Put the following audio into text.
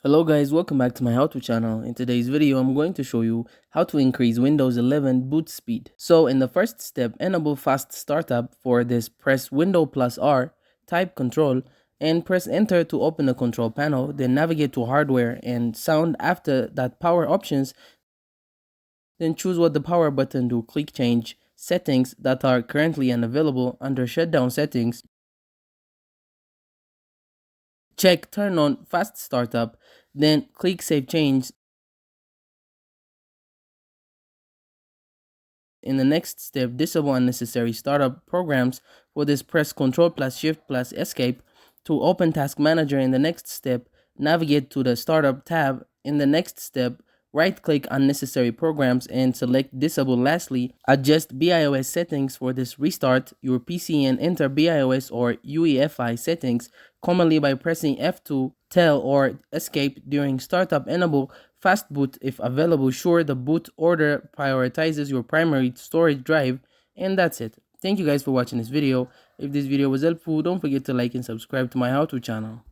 Hello guys, welcome back to my how to channel. In today's video, I'm going to show you how to increase Windows 11 boot speed. So in the first step, enable fast startup. For this, press Windows plus R, type Control, and press enter to open the control panel. Then navigate to hardware and sound. After that, power options. Then choose what the power button do. Click change settings that are currently unavailable. Under shutdown settings, check turn on fast startup, then click save change. In the next step, disable unnecessary startup programs. For this, press Ctrl plus Shift plus Escape to open Task Manager. In the next step, navigate to the Startup tab. In the next step, right-click unnecessary programs and select Disable. Lastly, adjust BIOS settings. For this, restart your PC and enter BIOS or UEFI settings commonly by pressing F2, Tel, or Escape during startup. Enable fast boot if available. Sure the boot order prioritizes your primary storage drive, and that's it. Thank you guys for watching this video. If this video was helpful, don't forget to like and subscribe to my how to channel.